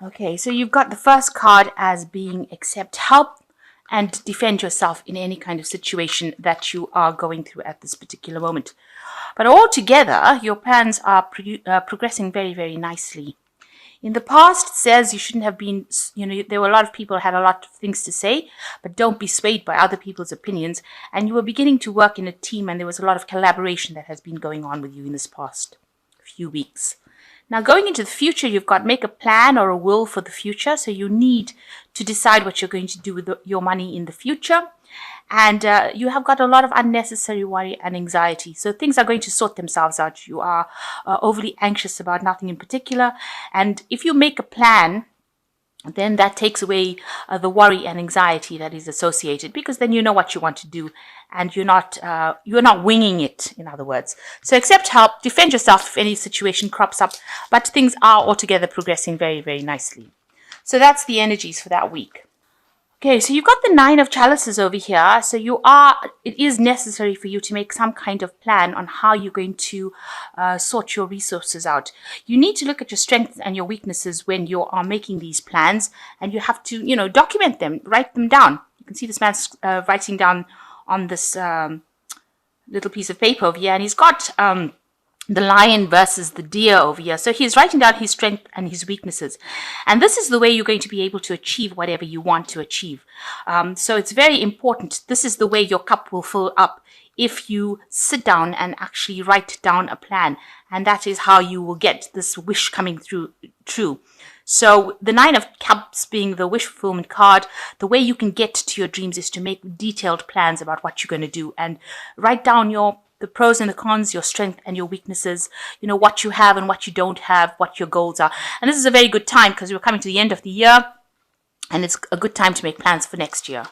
Okay, so you've got the first card as being accept help and defend yourself in any kind of situation that you are going through at this particular moment. But altogether, your plans are progressing very, very nicely. In the past, it says you shouldn't have been, there were a lot of people who had a lot of things to say, but don't be swayed by other people's opinions. And you were beginning to work in a team, and there was a lot of collaboration that has been going on with you in this past few weeks. Now, going into the future, you've got make a plan or a will for the future. So you need to decide what you're going to do with your money in the future. And you have got a lot of unnecessary worry and anxiety. So things are going to sort themselves out. You are overly anxious about nothing in particular. And if you make a plan, then that takes away the worry and anxiety that is associated, because then you know what you want to do and you're not winging it, in other words. So accept help, defend yourself if any situation crops up, but things are altogether progressing very, very nicely. So that's the energies for that week. Okay, so you've got the 9 of chalices over here. So it is necessary for you to make some kind of plan on how you're going to sort your resources out. You need to look at your strengths and your weaknesses when you are making these plans, and you have to, document them, write them down. You can see this man's writing down on this little piece of paper over here, and he's got the lion versus the deer over here. So he's writing down his strength and his weaknesses. And this is the way you're going to be able to achieve whatever you want to achieve. So it's very important. This is the way your cup will fill up if you sit down and actually write down a plan. And that is how you will get this wish coming true. So the 9 of Cups being the wish fulfillment card, the way you can get to your dreams is to make detailed plans about what you're going to do and write down the pros and the cons, your strength and your weaknesses, what you have and what you don't have, what your goals are. And this is a very good time because we're coming to the end of the year, and it's a good time to make plans for next year.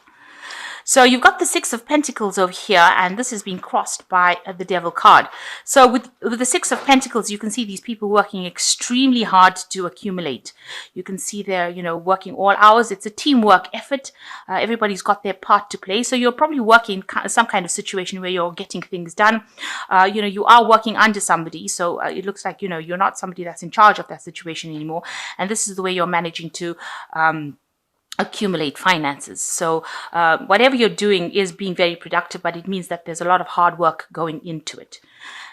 So you've got the 6 of Pentacles over here, and this is being crossed by the Devil card. So with the 6 of Pentacles, you can see these people working extremely hard to accumulate. You can see they're, working all hours. It's a teamwork effort. Everybody's got their part to play. So you're probably working some kind of situation where you're getting things done. You are working under somebody. So it looks like, you're not somebody that's in charge of that situation anymore. And this is the way you're managing to accumulate finances. So whatever you're doing is being very productive, but it means that there's a lot of hard work going into it.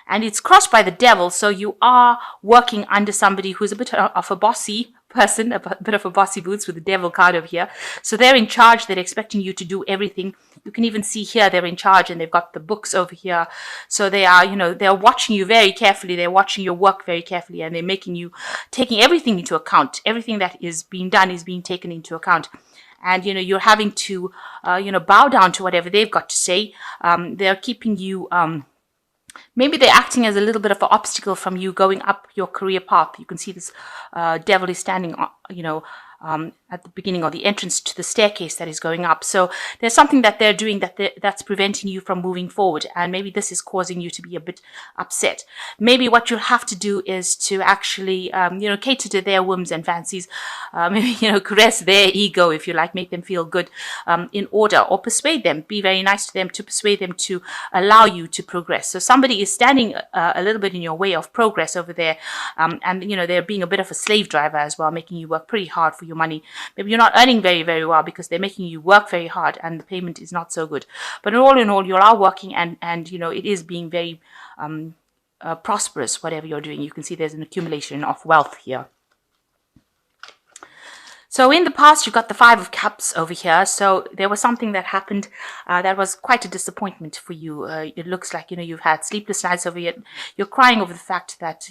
And it's crossed by the Devil, so you are working under somebody who's a bit of a bossy person, a bit of a bossy boots with the Devil card over here. So they're in charge, they're expecting you to do everything. You can even see here they're in charge, and they've got the books over here. So they are, they're watching you very carefully, they're watching your work very carefully, and they're taking everything into account. Everything that is being done is being taken into account. And, you're having to, bow down to whatever they've got to say. They're keeping you, maybe they're acting as a little bit of an obstacle from you going up your career path. You can see this Devil is standing, at the beginning or the entrance to the staircase that is going up. So there's something that they're doing that's preventing you from moving forward. And maybe this is causing you to be a bit upset. Maybe what you'll have to do is to actually, cater to their whims and fancies. Maybe, caress their ego, if you like, make them feel good in order, or persuade them. Be very nice to them to persuade them to allow you to progress. So somebody is standing a little bit in your way of progress over there. And, they're being a bit of a slave driver as well, making you work pretty hard for your money. Maybe you're not earning very, very well because they're making you work very hard and the payment is not so good. But all in all, you are working and it is being very prosperous, whatever you're doing. You can see there's an accumulation of wealth here. So in the past, you've got the 5 of Cups over here. So there was something that happened that was quite a disappointment for you. It looks like, you've had sleepless nights over here. You're crying over the fact that,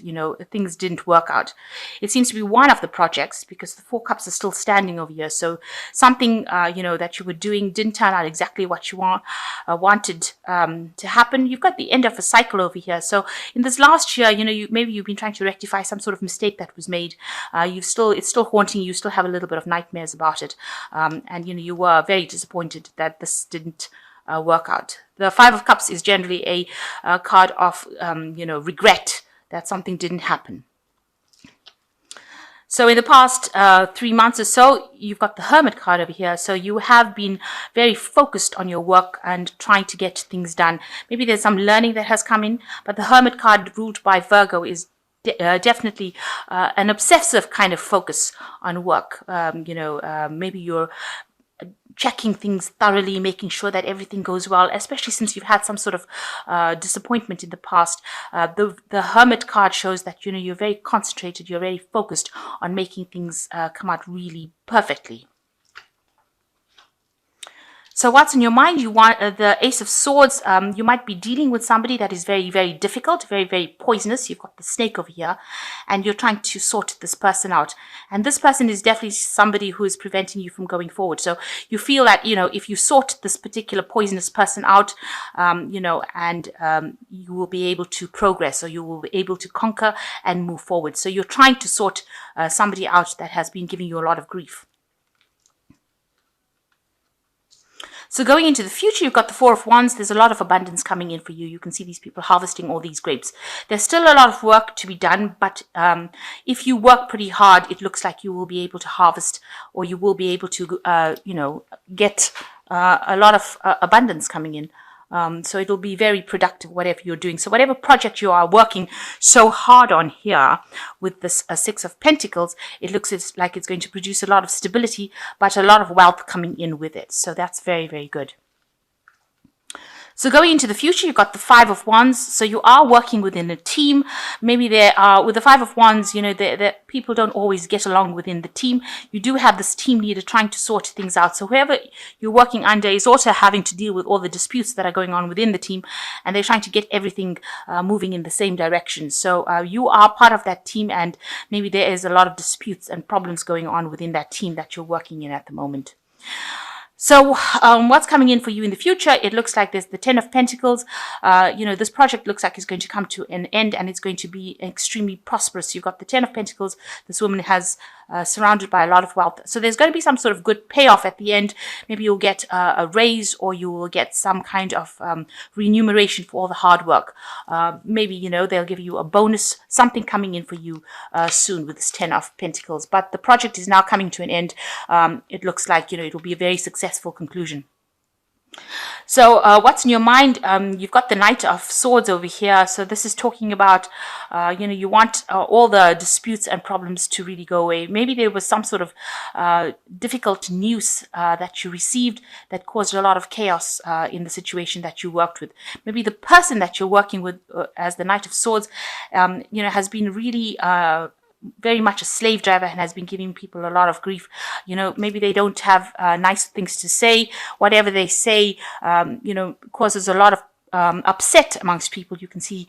things didn't work out. It seems to be one of the projects because the 4 Cups are still standing over here. So something, that you were doing didn't turn out exactly what you wanted to happen. You've got the end of a cycle over here. So in this last year, maybe you've been trying to rectify some sort of mistake that was made. It's still haunting you. You still have a little bit of nightmares about it, and you were very disappointed that this didn't work out. The 5 of Cups is generally a card of regret that something didn't happen. So in the past 3 months or so, you've got the Hermit card over here. So you have been very focused on your work and trying to get things done. Maybe there's some learning that has come in, but the Hermit card ruled by Virgo is definitely an obsessive kind of focus on work. Maybe you're checking things thoroughly, making sure that everything goes well, especially since you've had some sort of disappointment in the past. The Hermit card shows that, you're very concentrated, you're very focused on making things come out really perfectly. So what's in your mind? You want the Ace of Swords. You might be dealing with somebody that is very, very difficult, very, very poisonous. You've got the snake over here, and you're trying to sort this person out. And this person is definitely somebody who is preventing you from going forward. So you feel that, if you sort this particular poisonous person out, you will be able to progress, or you will be able to conquer and move forward. So you're trying to sort somebody out that has been giving you a lot of grief. So going into the future, you've got the Four of Wands. There's a lot of abundance coming in for you. You can see these people harvesting all these grapes. There's still a lot of work to be done, but if you work pretty hard, it looks like you will be able to harvest, or you will be able to, get a lot of abundance coming in. So it'll be very productive, whatever you're doing. So whatever project you are working so hard on here with this Six of Pentacles, it looks like it's going to produce a lot of stability, but a lot of wealth coming in with it. So that's very, very good. So going into the future, you've got the Five of Wands. So you are working within a team. Maybe there are, with the Five of Wands, the people don't always get along within the team. You do have this team leader trying to sort things out. So whoever you're working under is also having to deal with all the disputes that are going on within the team, and they're trying to get everything moving in the same direction. So you are part of that team, and maybe there is a lot of disputes and problems going on within that team that you're working in at the moment. So what's coming in for you in the future? It looks like there's the Ten of Pentacles. This project looks like it's going to come to an end, and it's going to be extremely prosperous. You've got the Ten of Pentacles. This woman has surrounded by a lot of wealth. So there's going to be some sort of good payoff at the end. Maybe you'll get a raise, or you will get some kind of remuneration for all the hard work. Maybe, they'll give you a bonus, something coming in for you soon with this Ten of Pentacles. But the project is now coming to an end. It looks like, it'll be a very successful conclusion. So what's in your mind? You've got the Knight of Swords over here. So this is talking about, you want all the disputes and problems to really go away. Maybe there was some sort of difficult news that you received that caused a lot of chaos in the situation that you worked with. Maybe the person that you're working with as the Knight of Swords, has been really very much a slave driver and has been giving people a lot of grief. Maybe they don't have nice things to say. Whatever they say, causes a lot of upset amongst people. You can see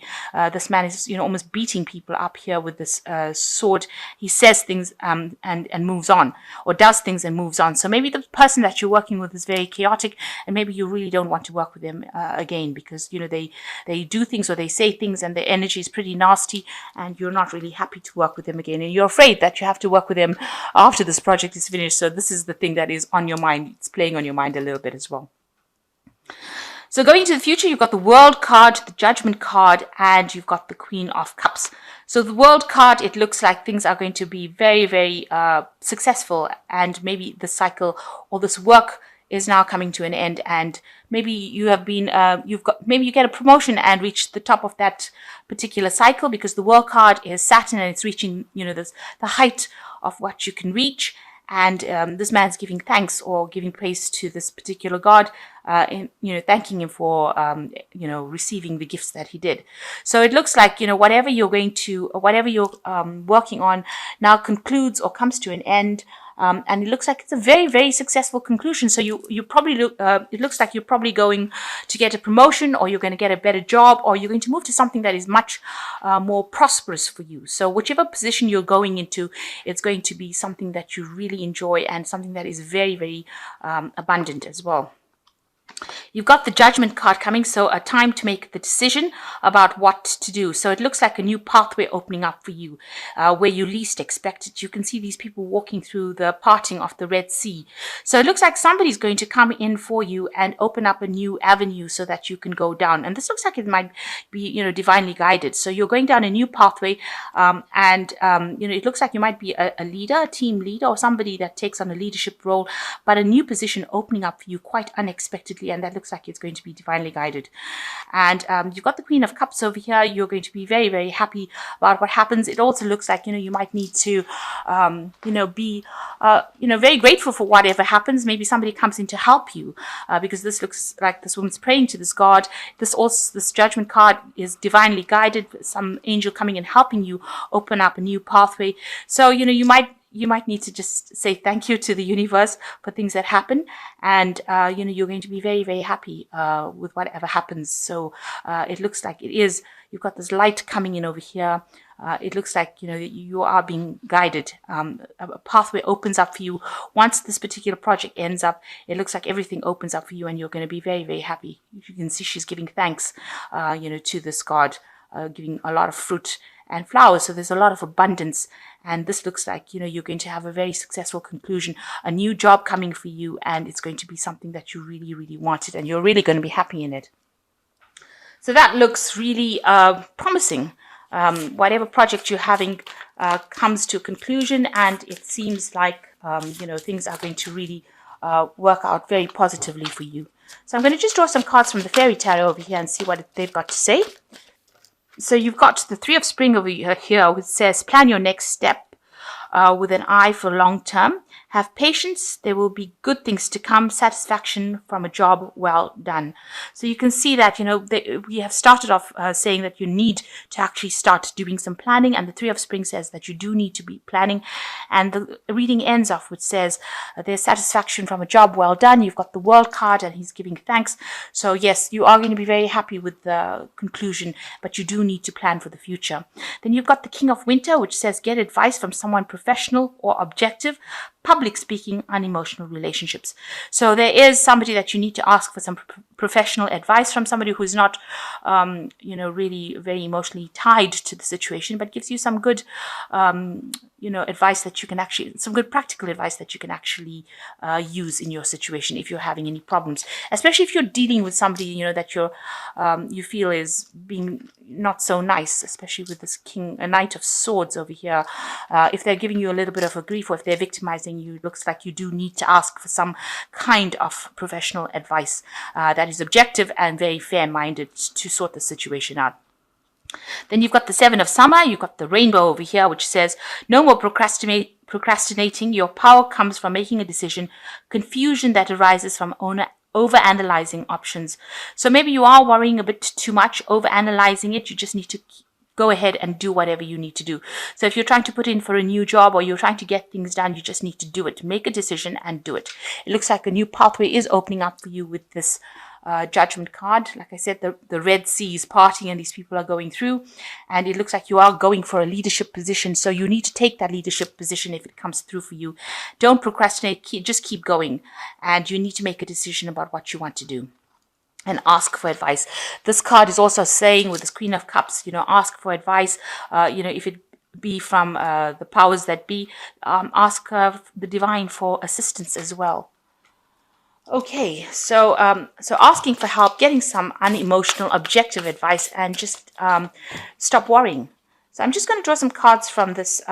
this man is, almost beating people up here with this sword. He says things and moves on, or does things and moves on. So maybe the person that you're working with is very chaotic, and maybe you really don't want to work with them again, because they do things or they say things and their energy is pretty nasty, and you're not really happy to work with them again, and you're afraid that you have to work with them after this project is finished. So this is the thing that is on your mind. It's playing on your mind a little bit as well. So going into the future, you've got the World card, the Judgment card, and you've got the Queen of Cups. So the World card, it looks like things are going to be very, very successful, and maybe the cycle or this work is now coming to an end, and maybe you have been, maybe you get a promotion and reach the top of that particular cycle, because the World card is Saturn and it's reaching, the height of what you can reach. And this man's giving thanks or giving praise to this particular god, thanking him for, receiving the gifts that he did. So it looks like, whatever you're working on now concludes or comes to an end. And it looks like it's a very, very successful conclusion. So you probably it looks like you're probably going to get a promotion, or you're going to get a better job, or you're going to move to something that is much more prosperous for you. So whichever position you're going into, it's going to be something that you really enjoy, and something that is very, very abundant as well. You've got the Judgment card coming, so a time to make the decision about what to do. So it looks like a new pathway opening up for you, where you least expect it. You can see these people walking through the parting of the Red Sea. So it looks like somebody's going to come in for you and open up a new avenue so that you can go down. And this looks like it might be, divinely guided. So you're going down a new pathway, it looks like you might be a leader, a team leader, or somebody that takes on a leadership role, but a new position opening up for you quite unexpectedly. And that looks looks like it's going to be divinely guided. And you've got the Queen of Cups over here. You're going to be very, very happy about what happens. It also looks like, you might need to, be, very grateful for whatever happens. Maybe somebody comes in to help you because this looks like this woman's praying to this God. This Judgment card is divinely guided. Some angel coming and helping you open up a new pathway. So, you might need to just say thank you to the universe for things that happen. And, you're going to be very, very happy with whatever happens. So it looks like you've got this light coming in over here. It looks like, you are being guided. A pathway opens up for you. Once this particular project ends up, it looks like everything opens up for you and you're going to be very, very happy. You can see she's giving thanks, to this God, giving a lot of fruit and flowers. So there's a lot of abundance. And this looks like, you're going to have a very successful conclusion, a new job coming for you. And it's going to be something that you really, really wanted. And you're really going to be happy in it. So that looks really promising. Whatever project you're having comes to a conclusion, and it seems like, things are going to really work out very positively for you. So I'm going to just draw some cards from the Fairy Tarot over here and see what they've got to say. So you've got the Three of Spring over here, which says, plan your next step with an eye for long term. Have patience. There will be good things to come. Satisfaction from a job well done. So you can see that, we have started off saying that you need to actually start doing some planning. And the Three of Spring says that you do need to be planning. And the reading ends off which says there's satisfaction from a job well done. You've got the World card and he's giving thanks. So yes, you are going to be very happy with the conclusion, but you do need to plan for the future. Then you've got the King of Winter, which says get advice from someone professional or objective. Public speaking, unemotional relationships. So there is somebody that you need to ask for some professional advice from, somebody who's not, really very emotionally tied to the situation, but gives you some good, advice that you can actually, some good practical advice that you can actually use in your situation if you're having any problems, especially if you're dealing with somebody, that you feel is being not so nice, especially with this Knight of Swords over here. If they're giving you a little bit of a grief, or if they're victimizing you, it looks like you do need to ask for some kind of professional advice that is objective and very fair-minded to sort the situation out. Then you've got the Seven of Summer. You've got the Rainbow over here, which says, no more procrastinating. Your power comes from making a decision. Confusion that arises from over-analyzing options. So maybe you are worrying a bit too much, over-analyzing it. You just need to go ahead and do whatever you need to do. So if you're trying to put in for a new job or you're trying to get things done, you just need to do it. Make a decision and do it. It looks like a new pathway is opening up for you with this Judgment card. Like I said, the Red Sea is parting and these people are going through, and it looks like you are going for a leadership position. So you need to take that leadership position if it comes through for you. Don't procrastinate. Just keep going, and you need to make a decision about what you want to do and ask for advice. This card is also saying, with this Queen of Cups, ask for advice. If it be from the powers that be, ask the divine for assistance as well. Okay, so asking for help, getting some unemotional, objective advice, and just stop worrying. So I'm just going to draw some cards from this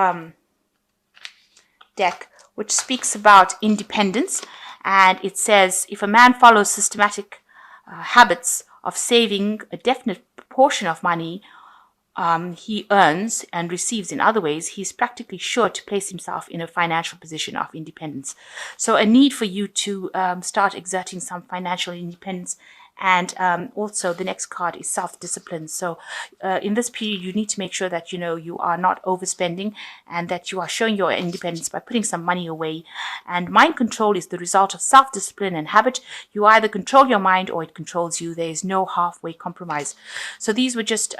deck, which speaks about independence. And it says, if a man follows systematic habits of saving a definite proportion of money he earns and receives in other ways, he's practically sure to place himself in a financial position of independence. So a need for you to start exerting some financial independence. And also the next card is self-discipline. So in this period, you need to make sure that, you are not overspending and that you are showing your independence by putting some money away. And mind control is the result of self-discipline and habit. You either control your mind or it controls you. There is no halfway compromise. So these were just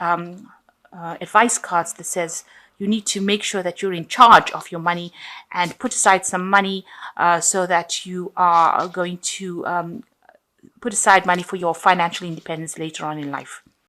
advice cards that says you need to make sure that you're in charge of your money and put aside some money so that you are going to put aside money for your financial independence later on in life.